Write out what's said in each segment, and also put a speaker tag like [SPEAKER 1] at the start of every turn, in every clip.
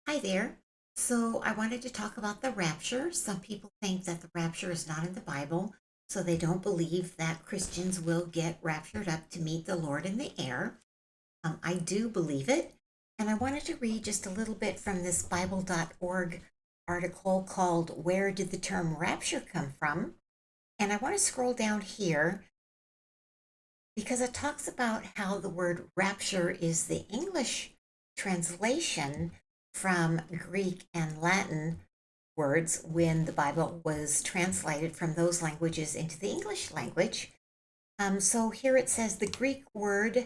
[SPEAKER 1] Hi there. So I wanted to talk about the rapture. Some people think that the rapture is not in the Bible, so they don't believe that Christians will get raptured up to meet the Lord in the air. I do believe it. And I wanted to read just a little bit from this Bible.org article called Where Did the Term Rapture Come From? And I want to scroll down here because it talks about how the word rapture is the English translation from Greek and Latin words when the Bible was translated from those languages into the English language. So here it says the Greek word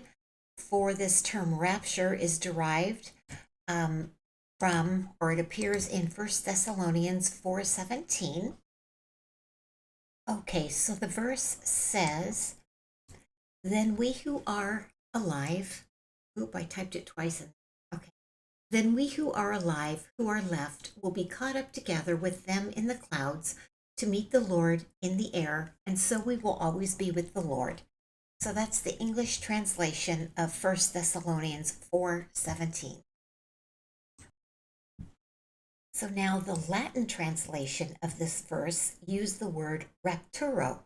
[SPEAKER 1] for this term rapture is derived um, from, or it appears in 1 Thessalonians 4:17. Okay, so the verse says, then we who are alive, oop, I typed it twice. Okay. Then we who are alive, who are left, will be caught up together with them in the clouds to meet the Lord in the air, and so we will always be with the Lord. So that's the English translation of 1 Thessalonians 4:17. So now the Latin translation of this verse used the word rapturo.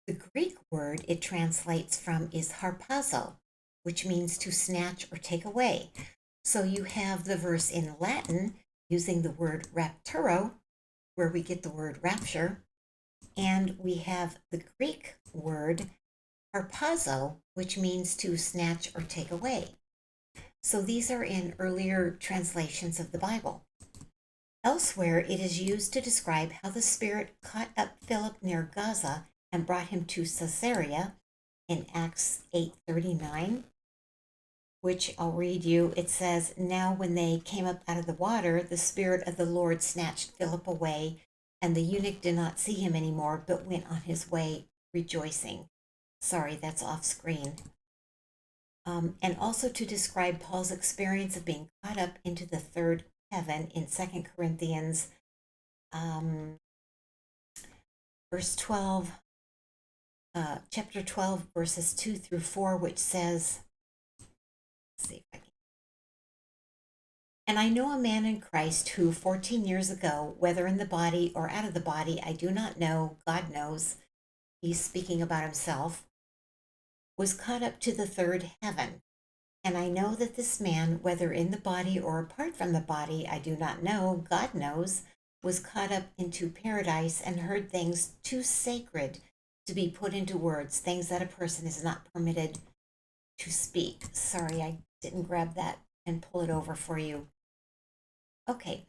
[SPEAKER 1] The Greek word it translates from is harpazo, which means to snatch or take away. So you have the verse in Latin using the word rapturo, where we get the word rapture, and we have the Greek word harpazo, which means to snatch or take away. So these are in earlier translations of the Bible. Elsewhere, it is used to describe how the Spirit caught up Philip near Gaza and brought him to Caesarea in Acts 8:39, which I'll read you. It says, now when they came up out of the water, the Spirit of the Lord snatched Philip away, and the eunuch did not see him anymore, but went on his way rejoicing. Sorry, that's off screen. And also to describe Paul's experience of being caught up into the third heaven in 2 Corinthians verse 12, chapter 12, verses 2 through 4, which says, let's see if I can. And I know a man in Christ who 14 years ago, whether in the body or out of the body, I do not know, God knows, he's speaking about himself, was caught up to the third heaven. And I know that this man, whether in the body or apart from the body, I do not know, God knows, was caught up into paradise and heard things too sacred to be put into words, things that a person is not permitted to speak. Sorry, I didn't grab that and pull it over for you. Okay,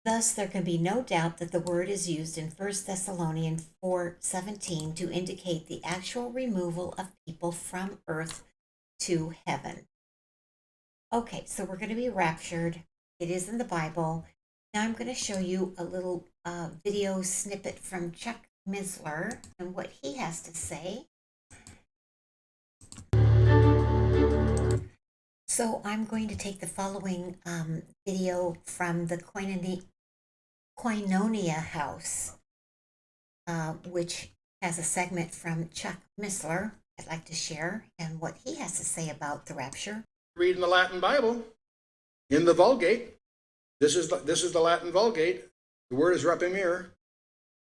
[SPEAKER 1] thus there can be no doubt that the word is used in 1 Thessalonians 4:17 to indicate the actual removal of people from earth to heaven. Okay, so we're going to be raptured. It is in the Bible. Now I'm going to show you a little video snippet from Chuck Missler and what he has to say. So I'm going to take the following video from the Koinonia House, which has a segment from Chuck Missler I'd like to share and what he has to say about the rapture.
[SPEAKER 2] Read in the Latin Bible, in the Vulgate. This is the Latin Vulgate. The word is rapimir,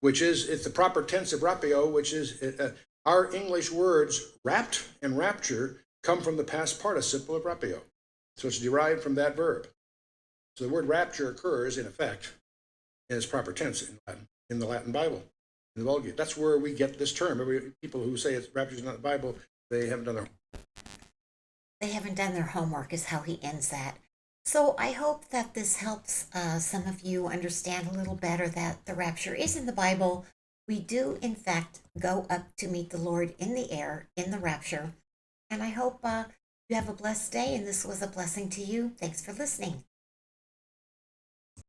[SPEAKER 2] which is it's the proper tense of rapio, which is our English words rapt and rapture come from the past participle of rapio, so it's derived from that verb. So the word rapture occurs in effect in its proper tense in the Latin Bible, in the Vulgate. That's where we get this term. People who say rapture is not the Bible, they haven't done
[SPEAKER 1] their homework is how he ends that. So I hope that this helps some of you understand a little better that the rapture is in the Bible. We do, in fact, go up to meet the Lord in the air, in the rapture. And I hope you have a blessed day and this was a blessing to you. Thanks for listening.